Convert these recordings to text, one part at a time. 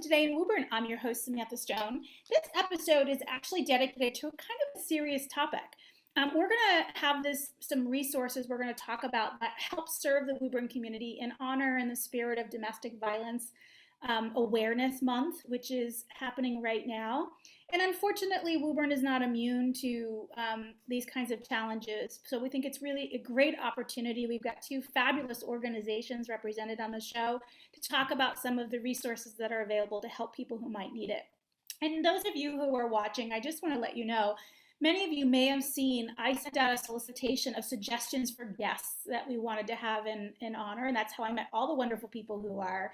Today in Woburn. I'm your host, Samantha Stone. This episode is actually dedicated to a kind of a serious topic. We're going to have some resources we're going to talk about that help serve the Woburn community in honor and the spirit of Domestic Violence Awareness Month, which is happening right now. And unfortunately, Woburn is not immune to these kinds of challenges. So we think it's really a great opportunity. We've got two fabulous organizations represented on the show to talk about some of the resources that are available to help people who might need it. And those of you who are watching, I just want to let you know, many of you may have seen I sent out a solicitation of suggestions for guests that we wanted to have in honor, and that's how I met all the wonderful people who are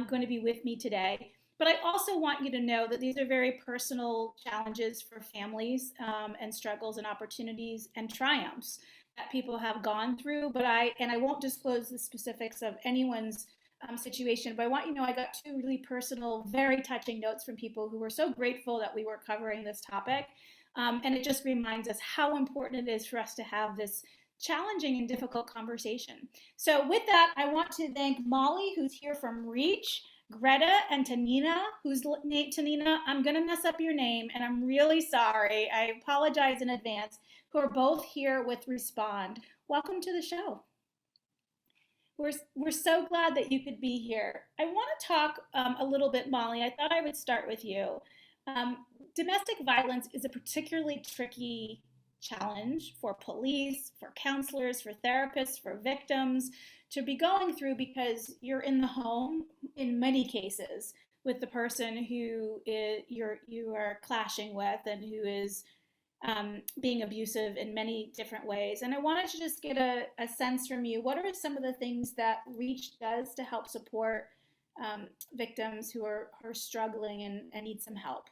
going to be with me today. But I also want you to know that these are very personal challenges for families and struggles and opportunities and triumphs that people have gone through. But I won't disclose the specifics of anyone's situation, but I want you to know I got two really personal, very touching notes from people who were so grateful that we were covering this topic. And it just reminds us how important it is for us to have this challenging and difficult conversation. So with that, I want to thank Molly, who's here from REACH, Greta and Tanina, Tanina, I'm going to mess up your name, and I'm really sorry. I apologize in advance, who are both here with Respond. Welcome to the show. We're so glad that you could be here. I want to talk a little bit, Molly. I thought I would start with you. Domestic violence is a particularly tricky challenge for police, for counselors, for therapists, for victims to be going through because you're in the home in many cases with the person who you are clashing with and who is being abusive in many different ways. And I wanted to just get a sense from you. What are some of the things that REACH does to help support victims who are struggling and need some help?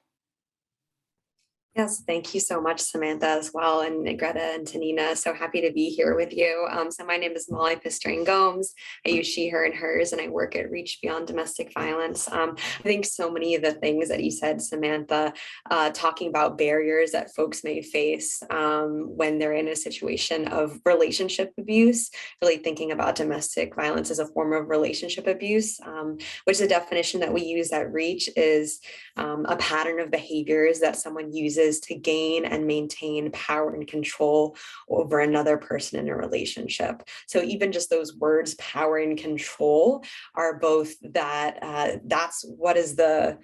Yes, thank you so much, Samantha, as well, and Greta and Tanina. So happy to be here with you. So my name is Molly Pistrain-Gomes. I use she, her, and hers, and I work at REACH Beyond Domestic Violence. I think so many of the things that you said, Samantha, talking about barriers that folks may face when they're in a situation of relationship abuse, really thinking about domestic violence as a form of relationship abuse, which the definition that we use at REACH is a pattern of behaviors that someone uses to gain and maintain power and control over another person in a relationship. So even just those words, power and control, are both that that's what is the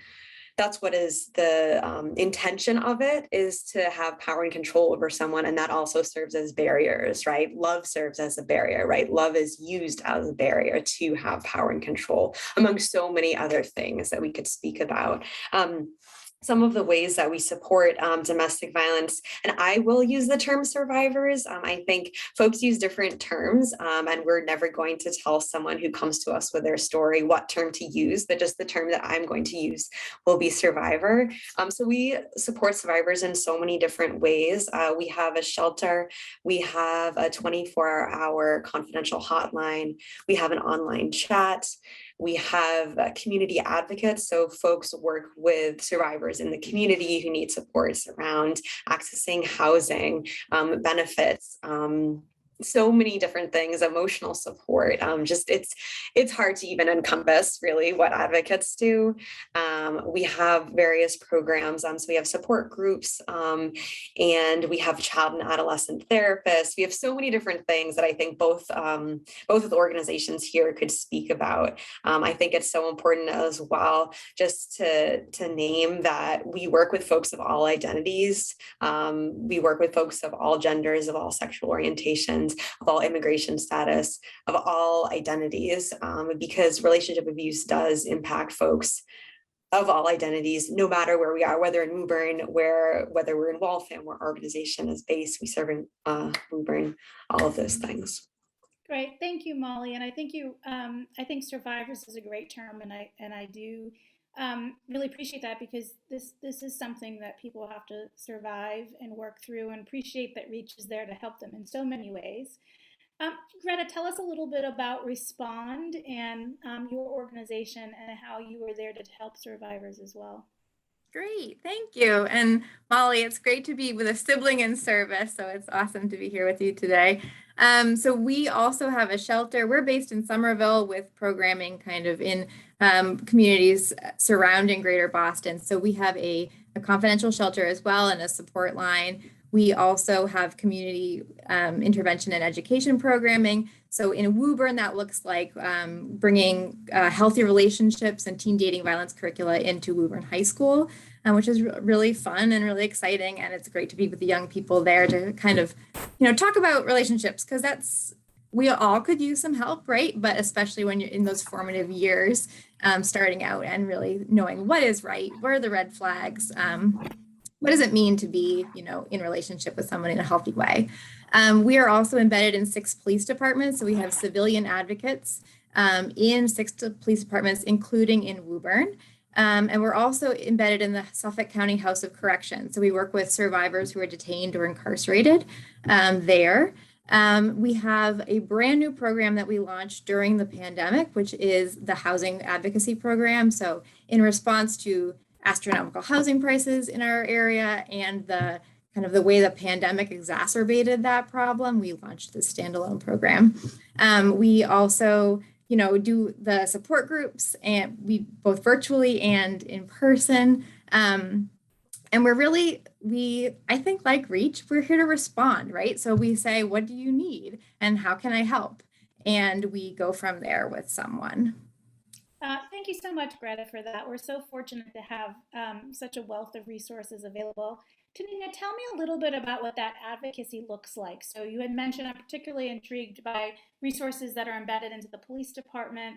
intention of it, is to have power and control over someone. And that also serves as barriers, right? Love serves as a barrier, right? Love is used as a barrier to have power and control, among so many other things that we could speak about. Some of the ways that we support domestic violence, and I will use the term survivors. I think folks use different terms, and we're never going to tell someone who comes to us with their story what term to use, but just the term that I'm going to use will be survivor. So we support survivors in so many different ways. We have a shelter, we have a 24-hour confidential hotline, we have an online chat, we have community advocates. So folks work with survivors in the community who need supports around accessing housing, benefits, so many different things, emotional support. Just it's hard to even encompass really what advocates do. We have various programs. So we have support groups, and we have child and adolescent therapists. We have so many different things that I think both of the organizations here could speak about. I think it's so important as well just to name that we work with folks of all identities. We work with folks of all genders, of all sexual orientations, of all immigration status, of all identities, because relationship abuse does impact folks of all identities, no matter where we are, whether in Woburn, whether we're in Waltham, where our organization is based, we serve in Woburn, all of those things. Great, thank you, Molly. And I think I think survivors is a great term, and I do really appreciate that, because this is something that people have to survive and work through, and appreciate that REACH is there to help them in so many ways. Greta, tell us a little bit about Respond and your organization and how you were there to help survivors as well. Great, thank you. And Molly, it's great to be with a sibling in service, so it's awesome to be here with you today. So we also have a shelter. We're based in Somerville with programming kind of in communities surrounding Greater Boston. So we have a confidential shelter as well and a support line. We also have community intervention and education programming. So in Woburn, that looks like bringing healthy relationships and teen dating violence curricula into Woburn High School, which is really fun and really exciting. And it's great to be with the young people there to kind of, talk about relationships, because we all could use some help, right? But especially when you're in those formative years, starting out and really knowing what is right, what are the red flags, what does it mean to be, in relationship with someone in a healthy way? We are also embedded in 6 police departments. So we have civilian advocates in 6 police departments, including in Woburn. And we're also embedded in the Suffolk County House of Correction. So we work with survivors who are detained or incarcerated there. We have a brand new program that we launched during the pandemic, which is the housing advocacy program. So in response to astronomical housing prices in our area and the kind of the way the pandemic exacerbated that problem, we launched this standalone program. We also, do the support groups, and we both virtually and in person. And I think like Reach, we're here to respond, right? So we say, what do you need and how can I help? And we go from there with someone. Thank you so much, Greta, for that. We're so fortunate to have such a wealth of resources available. Tanina, tell me a little bit about what that advocacy looks like. So you had mentioned I'm particularly intrigued by resources that are embedded into the police department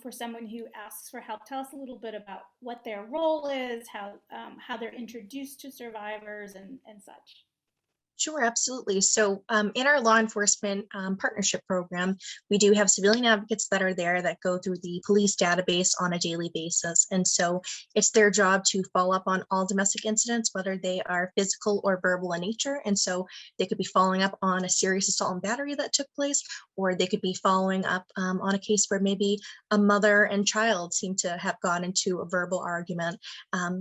for someone who asks for help. Tell us a little bit about what their role is, how they're introduced to survivors and such. Sure, absolutely. So in our law enforcement partnership program, we do have civilian advocates that are there that go through the police database on a daily basis. And so it's their job to follow up on all domestic incidents, whether they are physical or verbal in nature. And so they could be following up on a serious assault and battery that took place, or they could be following up on a case where maybe a mother and child seem to have gone into a verbal argument.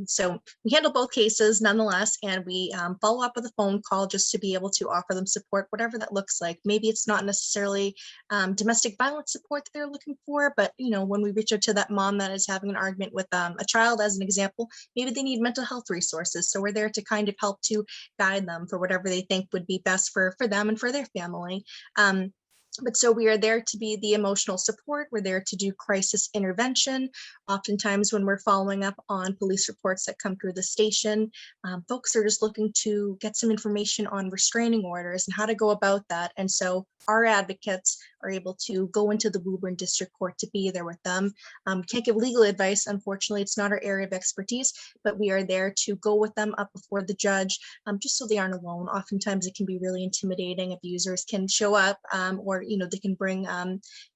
So we handle both cases nonetheless, and we follow up with a phone call just to be able to offer them support, whatever that looks like. Maybe it's not necessarily domestic violence support that they're looking for, but when we reach out to that mom that is having an argument with a child, as an example, maybe they need mental health resources. So we're there to kind of help to guide them for whatever they think would be best for them and for their family. But so we are there to be the emotional support. We're there to do crisis intervention. Oftentimes when we're following up on police reports that come through the station, folks are just looking to get some information on restraining orders and how to go about that. And so our advocates are able to go into the Woburn District Court to be there with them. Can't give legal advice. Unfortunately, it's not our area of expertise, but we are there to go with them up before the judge, just so they aren't alone. Oftentimes it can be really intimidating. Abusers can show up or they can bring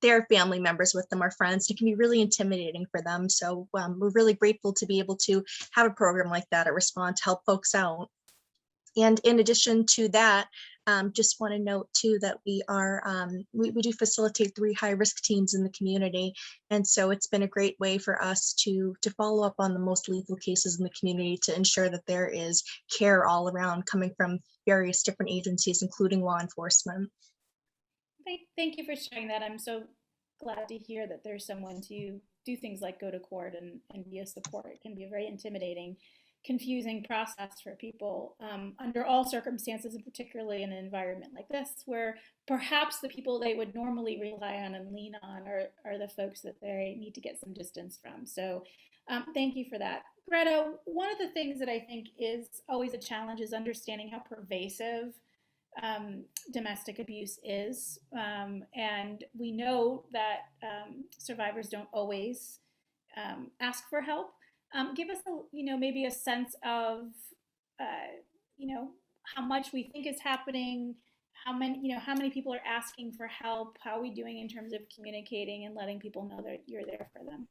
their family members with them or friends. It can be really intimidating for them. So we're really grateful to be able to have a program like that at Respond to help folks out. And in addition to that, just want to note too that we do facilitate 3 high-risk teams in the community, and so it's been a great way for us to follow up on the most lethal cases in the community to ensure that there is care all around coming from various different agencies, including law enforcement. Thank you for sharing that. I'm so glad to hear that there's someone to do things like go to court and be a support. It can be a very intimidating, confusing process for people under all circumstances, and particularly in an environment like this, where perhaps the people they would normally rely on and lean on are the folks that they need to get some distance from. So thank you for that. Greta, one of the things that I think is always a challenge is understanding how pervasive domestic abuse is. And we know that survivors don't always ask for help. Give us maybe a sense of how much we think is happening, how many people are asking for help, how are we doing in terms of communicating and letting people know that you're there for them.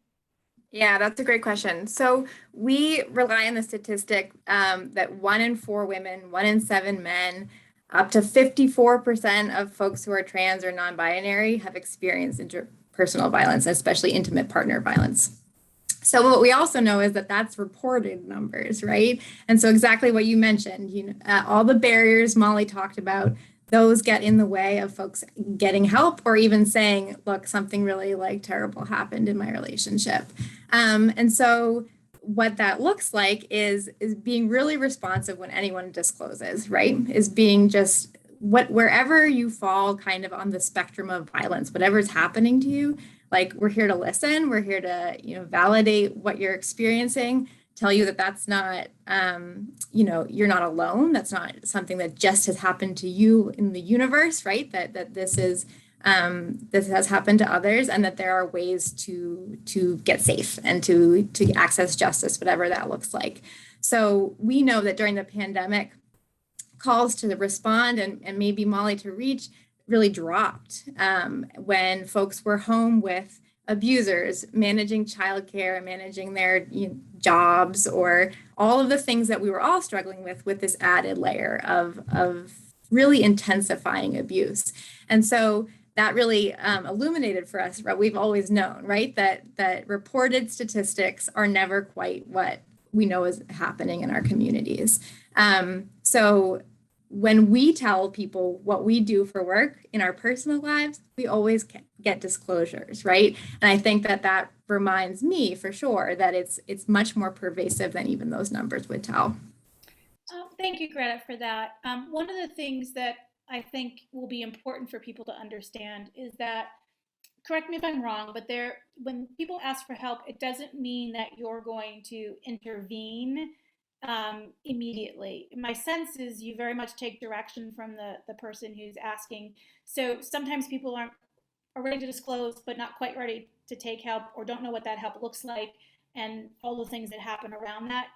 Yeah, that's a great question. So we rely on the statistic that 1 in 4 women, 1 in 7 men, up to 54% of folks who are trans or non-binary have experienced interpersonal violence, especially intimate partner violence. So what we also know is that that's reported numbers, right? And so exactly what you mentioned, all the barriers Molly talked about, those get in the way of folks getting help or even saying, look, something really like terrible happened in my relationship. And so what that looks like is being really responsive when anyone discloses, right? Is being just wherever you fall kind of on the spectrum of violence, whatever's happening to you, like we're here to listen, we're here to, validate what you're experiencing, tell you that that's not, you're not alone. That's not something that just has happened to you in the universe, right? That this is, this has happened to others, and that there are ways to get safe and to access justice, whatever that looks like. So we know that during the pandemic, calls to respond and maybe Molly to reach really dropped when folks were home with abusers, managing childcare, managing their jobs, or all of the things that we were all struggling with this added layer of really intensifying abuse. And so that really illuminated for us what we've always known, right? That reported statistics are never quite what we know is happening in our communities. So when we tell people what we do for work in our personal lives, we always get disclosures, right? And I think that reminds me for sure that it's much more pervasive than even those numbers would tell. Thank you, Greta, for that. One of the things that I think will be important for people to understand is that, correct me if I'm wrong, but when people ask for help, it doesn't mean that you're going to intervene immediately. My sense is you very much take direction from the person who's asking. So sometimes people are ready to disclose, but not quite ready to take help, or don't know what that help looks like, and all the things that happen around that.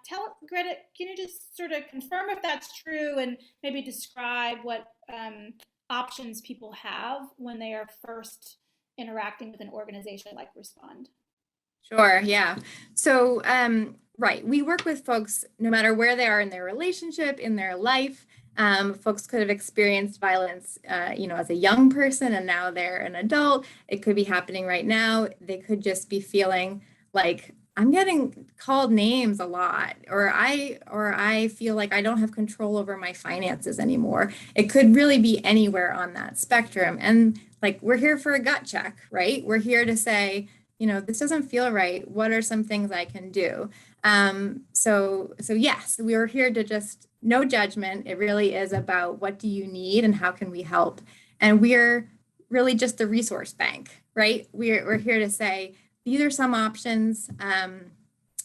Greta, can you just sort of confirm if that's true, and maybe describe what options people have when they are first interacting with an organization like Respond? Sure, yeah. So, right, we work with folks no matter where they are in their relationship, in their life. Folks could have experienced violence, as a young person, and now they're an adult. It could be happening right now. They could just be feeling like, I'm getting called names a lot, or I feel like I don't have control over my finances anymore. It could really be anywhere on that spectrum. And like, we're here for a gut check, right? We're here to say, this doesn't feel right. What are some things I can do? So yes, we are here to just, no judgment. It really is about what do you need and how can we help? And we're really just the resource bank, right? We're here to say, these are some options.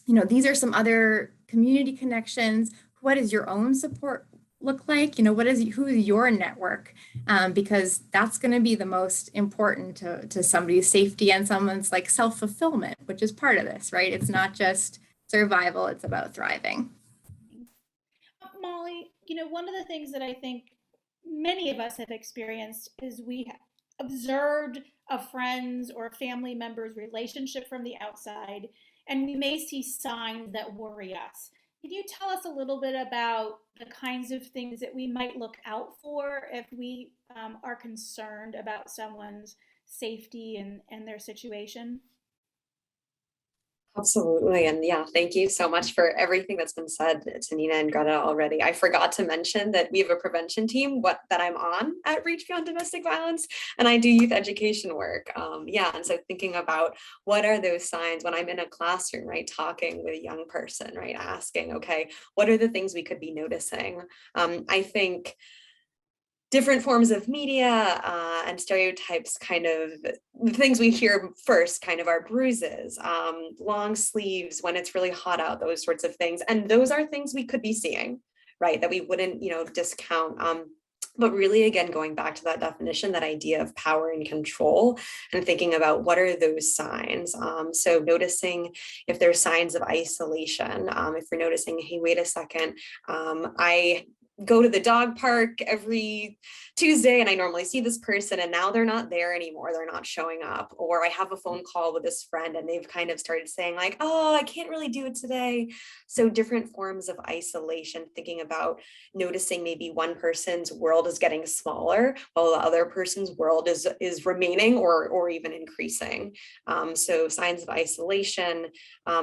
These are some other community connections. What is your own support look like? Who is your network? Because that's going to be the most important to somebody's safety and someone's like self-fulfillment, which is part of this, right? It's not just survival, it's about thriving. Molly, one of the things that I think many of us have experienced is we observed a friend's or a family member's relationship from the outside, and we may see signs that worry us. Can you tell us a little bit about the kinds of things that we might look out for if we are concerned about someone's safety and their situation? Absolutely. And yeah, thank you so much for everything that's been said, Tanina and Greta, already. I forgot to mention that we have a prevention team that I'm on at Reach Beyond Domestic Violence, and I do youth education work. And so thinking about what are those signs when I'm in a classroom, right, talking with a young person, right, asking, okay, what are the things we could be noticing? I think different forms of media and stereotypes, kind of the things we hear first kind of are bruises, long sleeves when it's really hot out, those sorts of things. And those are things we could be seeing, right, that we wouldn't, discount. But really, again, going back to that definition, that idea of power and control, and thinking about what are those signs. So noticing if there's signs of isolation, if you're noticing, hey, wait a second, I go to the dog park every Tuesday and I normally see this person and now they're not there anymore. They're not showing up. Or I have a phone call with this friend and they've kind of started saying like, oh, I can't really do it today. So different forms of isolation, thinking about noticing maybe one person's world is getting smaller while the other person's world is remaining or even increasing. So signs of isolation,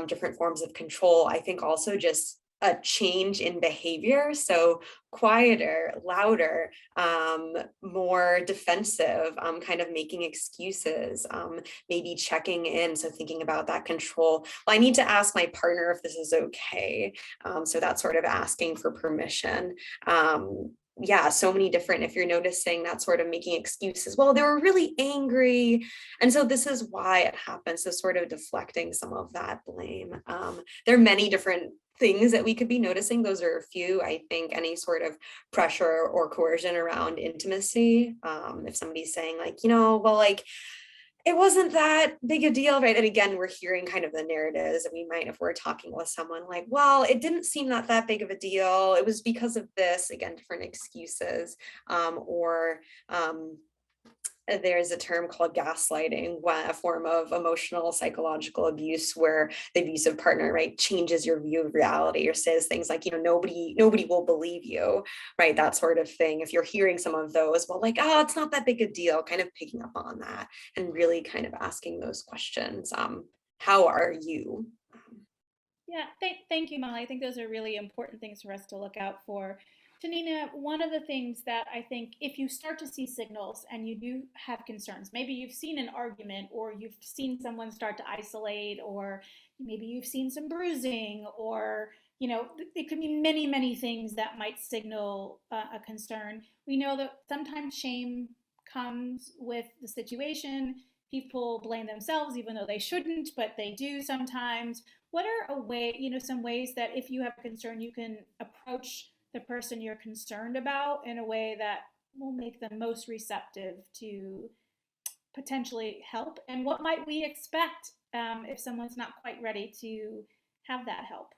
different forms of control. I think also just a change in behavior. So quieter, louder, more defensive, kind of making excuses, maybe checking in. So thinking about that control. Well, I need to ask my partner if this is okay. So that's sort of asking for permission. Yeah, so many different, if you're noticing that sort of making excuses, well, they were really angry. And so this is why it happens. So sort of deflecting some of that blame. There are many different things that we could be noticing. Those are a few. I think any sort of pressure or coercion around intimacy. If somebody's saying like, well, like, it wasn't that big a deal, right? And again, we're hearing kind of the narratives that we might, if we're talking with someone like, well, it didn't seem that big of a deal. It was because of this, again, different excuses, or there's a term called gaslighting, a form of emotional psychological abuse where the abusive partner, right, changes your view of reality or says things like, nobody will believe you, right? That sort of thing. If you're hearing some of those, well, like, oh, it's not that big a deal, kind of picking up on that and really kind of asking those questions. How are you? Yeah, thank you, Molly. I think those are really important things for us to look out for. Tanina, one of the things that I think if you start to see signals and you do have concerns, maybe you've seen an argument or you've seen someone start to isolate, or maybe you've seen some bruising, or it could be many, many things that might signal a concern. We know that sometimes shame comes with the situation. People blame themselves even though they shouldn't, but they do sometimes. What are some ways that if you have a concern, you can approach the person you're concerned about in a way that will make them most receptive to potentially help? And what might we expect if someone's not quite ready to have that help?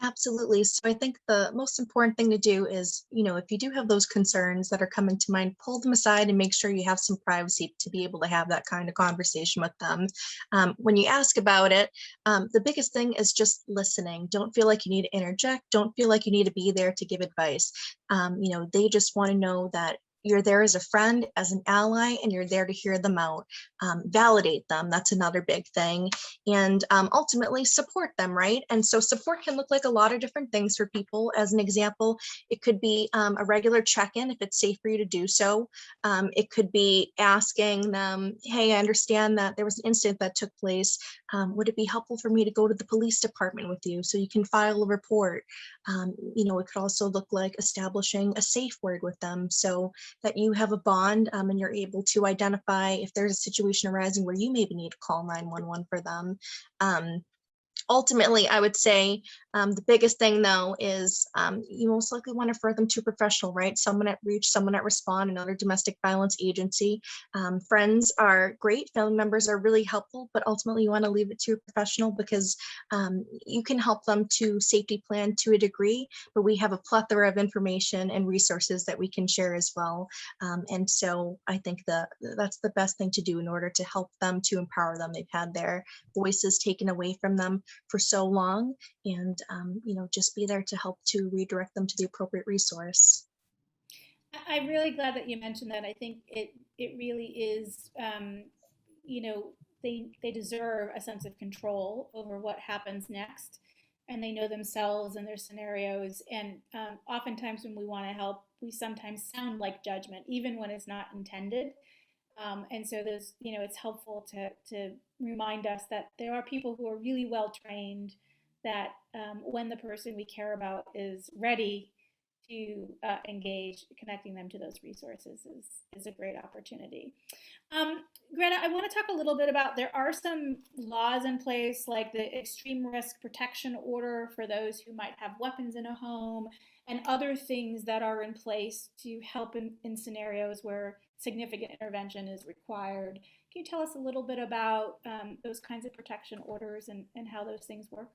Absolutely. So I think the most important thing to do is, if you do have those concerns that are coming to mind, pull them aside and make sure you have some privacy to be able to have that kind of conversation with them. When you ask about it, the biggest thing is just listening. Don't feel like you need to interject. Don't feel like you need to be there to give advice. They just want to know that you're there as a friend, as an ally, and you're there to hear them out. Validate them. That's another big thing. And ultimately support them, right? And so support can look like a lot of different things for people. As an example, it could be a regular check-in if it's safe for you to do so. It could be asking them, hey, I understand that there was an incident that took place. Would it be helpful for me to go to the police department with you so you can file a report? It could also look like establishing a safe word with them so that you have a bond and you're able to identify if there's a situation arising where you maybe need to call 911 for them. Ultimately, I would say the biggest thing, though, is you most likely want to refer them to a professional, right? Someone at Reach, someone at Respond, another domestic violence agency. Friends are great. Family members are really helpful, but ultimately you want to leave it to a professional because you can help them to safety plan to a degree, but we have a plethora of information and resources that we can share as well. And so I think that's the best thing to do in order to help them, to empower them. They've had their voices taken away from them for so long, and just be there to help to redirect them to the appropriate resource. I'm really glad that you mentioned that. I think it really is, they deserve a sense of control over what happens next, and they know themselves and their scenarios. And oftentimes when we want to help, we sometimes sound like judgment, even when it's not intended. And so it's helpful to remind us that there are people who are really well trained, that when the person we care about is ready to engage, connecting them to those resources is a great opportunity. Greta, I want to talk a little bit about, there are some laws in place like the extreme risk protection order for those who might have weapons in a home, and other things that are in place to help in scenarios where significant intervention is required. Can you tell us a little bit about those kinds of protection orders and how those things work?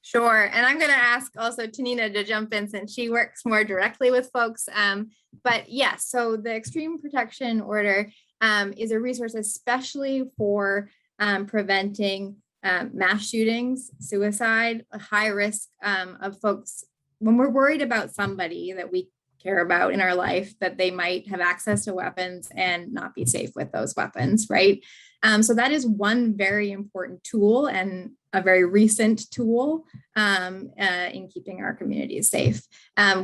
Sure. And I'm going to ask also Tanina to jump in since she works more directly with folks. But yes, so the Extreme Protection Order is a resource, especially for preventing mass shootings, suicide, a high risk of folks when we're worried about somebody that we care about in our life, that they might have access to weapons and not be safe with those weapons, right? So that is one very important tool and a very recent tool in keeping our communities safe.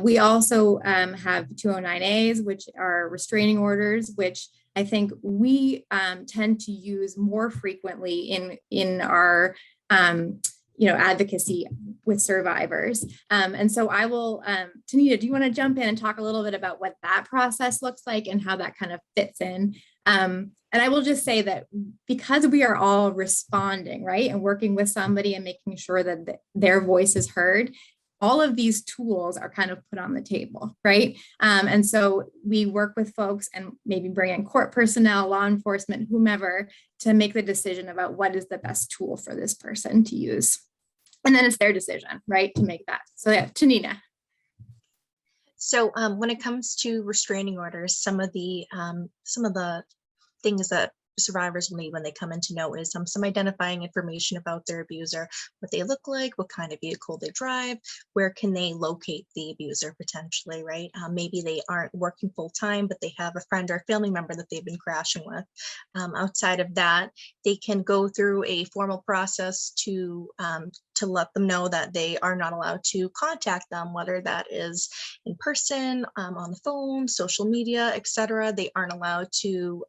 We also have 209As, which are restraining orders, which I think we tend to use more frequently in our advocacy with survivors. And so I will, Tanina, do you want to jump in and talk a little bit about what that process looks like and how that kind of fits in? And I will just say that because we are all responding, right, and working with somebody and making sure that their voice is heard, all of these tools are kind of put on the table, right? And so we work with folks and maybe bring in court personnel, law enforcement, whomever, to make the decision about what is the best tool for this person to use. And then it's their decision, right, to make that. So yeah, Tanina. So when it comes to restraining orders, some of the things that survivors will need when they come in to know is some identifying information about their abuser, what they look like, what kind of vehicle they drive, where can they locate the abuser potentially, right? Maybe they aren't working full time, but they have a friend or a family member that they've been crashing with. Outside of that, they can go through a formal process to let them know that they are not allowed to contact them, whether that is in person, on the phone, social media, etc. They aren't allowed to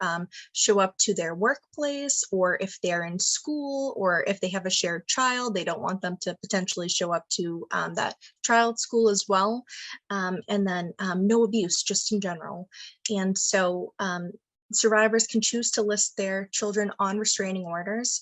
show up to their workplace, or if they're in school, or if they have a shared child, they don't want them to potentially show up to that child's school as well. And then no abuse, just in general. And so survivors can choose to list their children on restraining orders,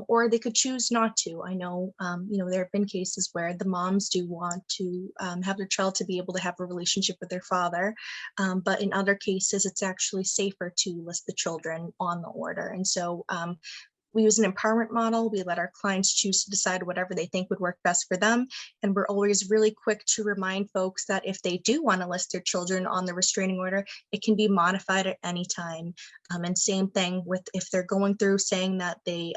or they could choose not to. I know, there have been cases where the moms do want to have their child to be able to have a relationship with their father, but in other cases, it's actually safer to list the children on the order. And so we use an empowerment model. We let our clients choose to decide whatever they think would work best for them. And we're always really quick to remind folks that if they do want to list their children on the restraining order, it can be modified at any time. And same thing with if they're going through saying that they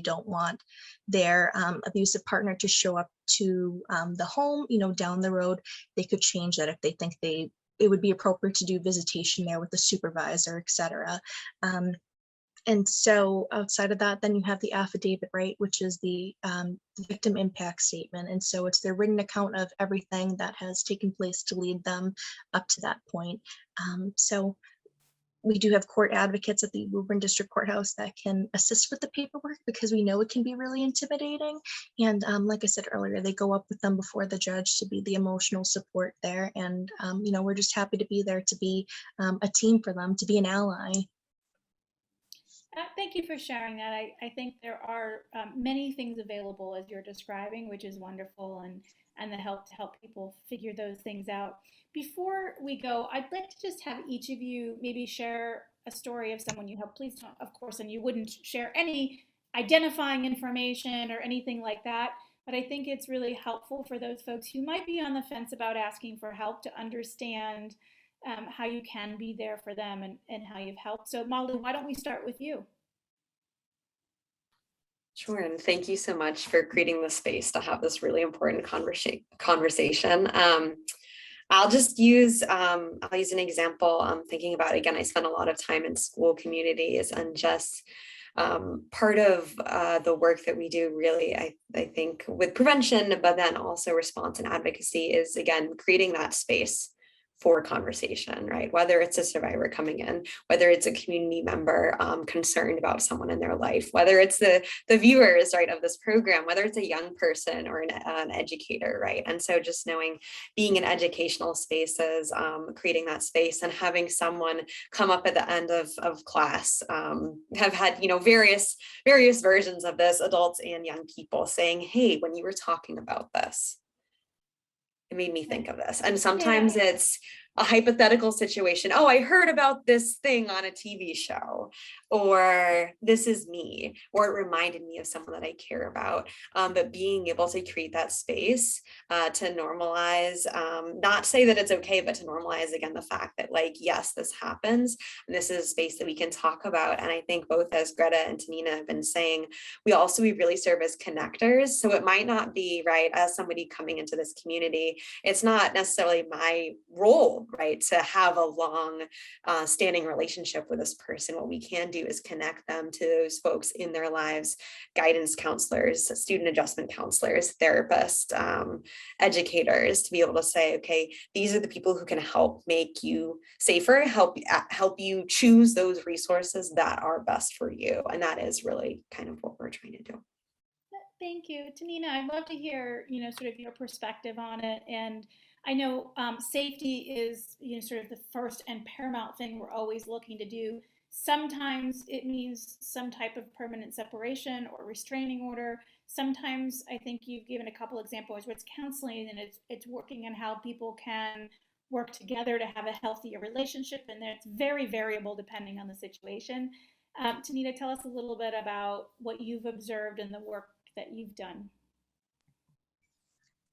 don't want their abusive partner to show up to the home, down the road, they could change that if they think it would be appropriate to do visitation there with the supervisor, etc. And so outside of that, then you have the affidavit, right, which is the victim impact statement. And so it's their written account of everything that has taken place to lead them up to that point. So we do have court advocates at the Woburn District Courthouse that can assist with the paperwork, because we know it can be really intimidating. And like I said earlier, they go up with them before the judge to be the emotional support there. And, we're just happy to be there to be a team for them, to be an ally. Thank you for sharing that. I think there are many things available as you're describing, which is wonderful, and the help to help people figure those things out. Before we go, I'd like to just have each of you maybe share a story of someone you helped. Please don't, of course, and you wouldn't share any identifying information or anything like that. But I think it's really helpful for those folks who might be on the fence about asking for help to understand how you can be there for them and how you've helped. So Molly, why don't we start with you? Sure, and thank you so much for creating the space to have this really important conversation. I'll use an example. Thinking about, again, I spent a lot of time in school communities, and just part of the work that we do really, I think, with prevention, but then also response and advocacy, is, again, creating that space for conversation, right? Whether it's a survivor coming in, whether it's a community member concerned about someone in their life, whether it's the viewers, right, of this program, whether it's a young person or an educator, right? And so just knowing, being in educational spaces, creating that space, and having someone come up at the end of class, have had, various versions of this, adults and young people, saying, hey, when you were talking about this, it made me think of this. And sometimes it's a hypothetical situation. Oh, I heard about this thing on a TV show, or this is me, or it reminded me of someone that I care about. But being able to create that space to normalize, not say that it's okay, but to normalize again the fact that, like, yes, this happens, and this is a space that we can talk about. And I think both, as Greta and Tanina have been saying, we really serve as connectors. So it might not be, right, as somebody coming into this community, it's not necessarily my role, right, to have a long standing relationship with this person. What we can do is connect them to those folks in their lives, guidance counselors, student adjustment counselors, therapists, educators, to be able to say, okay, these are the people who can help make you safer, help you choose those resources that are best for you. And that is really kind of what we're trying to do. Thank you, Tanina. I'd love to hear, sort of your perspective on it. And I know safety is, sort of the first and paramount thing we're always looking to do. Sometimes it means some type of permanent separation or restraining order. Sometimes I think you've given a couple examples where it's counseling and it's working on how people can work together to have a healthier relationship, and then it's very variable depending on the situation. Tanina, tell us a little bit about what you've observed in the work that you've done.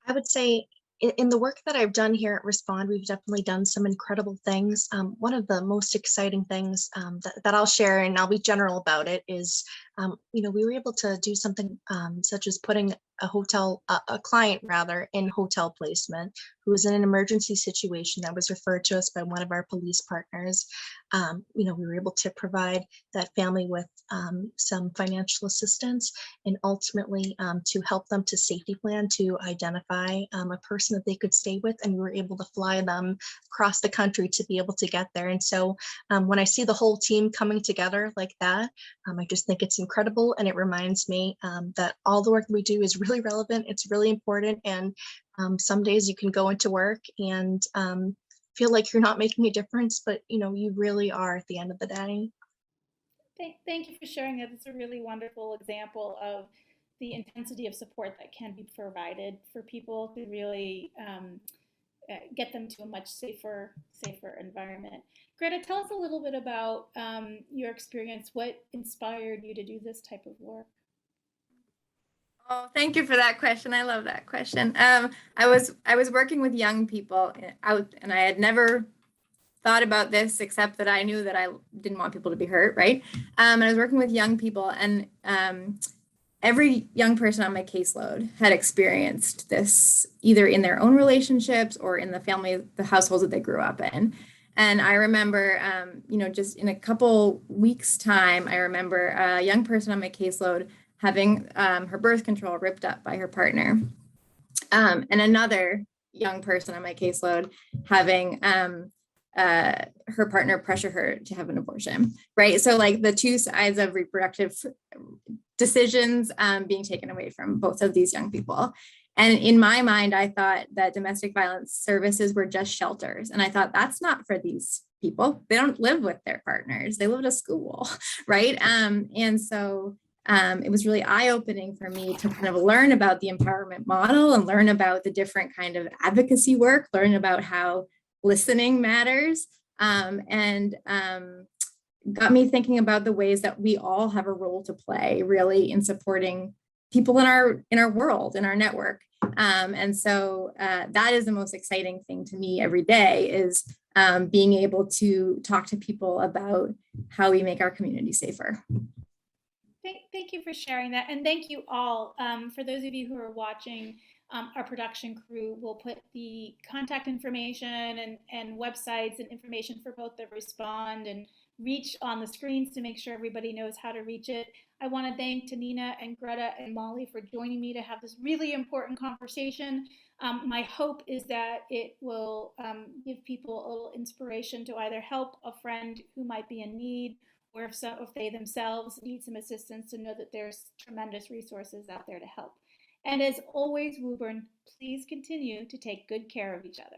I would say in the work that I've done here at Respond, we've definitely done some incredible things. One of the most exciting things that I'll share, and I'll be general about it, is we were able to do something such as putting a client rather, in hotel placement, who was in an emergency situation that was referred to us by one of our police partners. We were able to provide that family with some financial assistance, and ultimately to help them to safety plan to identify a person that they could stay with, and we were able to fly them across the country to be able to get there. And so when I see the whole team coming together like that, I just think it's incredible, and it reminds me that all the work that we do is really relevant, it's really important, and some days you can go into work and feel like you're not making a difference, but you really are at the end of the day. Thank you for sharing that. It's a really wonderful example of the intensity of support that can be provided for people to really get them to a much safer environment. Greta, tell us a little bit about your experience. What inspired you to do this type of work? Oh, thank you for that question. I love that question. I was working with young people out, and I had never thought about this except that I knew that I didn't want people to be hurt, right? And I was working with young people, and every young person on my caseload had experienced this either in their own relationships or in the households that they grew up in. And I remember, just in a couple weeks' time, I remember a young person on my caseload having her birth control ripped up by her partner. And another young person on my caseload having her partner pressure her to have an abortion, right? So like the two sides of reproductive decisions being taken away from both of these young people. And in my mind, I thought that domestic violence services were just shelters. And I thought that's not for these people. They don't live with their partners. They live at a school, right? And so it was really eye-opening for me to kind of learn about the empowerment model and learn about the different kind of advocacy work, learn about how listening matters, and got me thinking about the ways that we all have a role to play really in supporting people in our world, in our network. And so that is the most exciting thing to me every day, is being able to talk to people about how we make our community safer. Thank you for sharing that. And thank you all. For those of you who are watching, our production crew will put the contact information and websites and information for both the Respond and Reach on the screens to make sure everybody knows how to reach it. I want to thank Tanina and Greta and Molly for joining me to have this really important conversation. My hope is that it will give people a little inspiration to either help a friend who might be in need, or if they themselves need some assistance, to know that there's tremendous resources out there to help. And as always, Woburn, please continue to take good care of each other.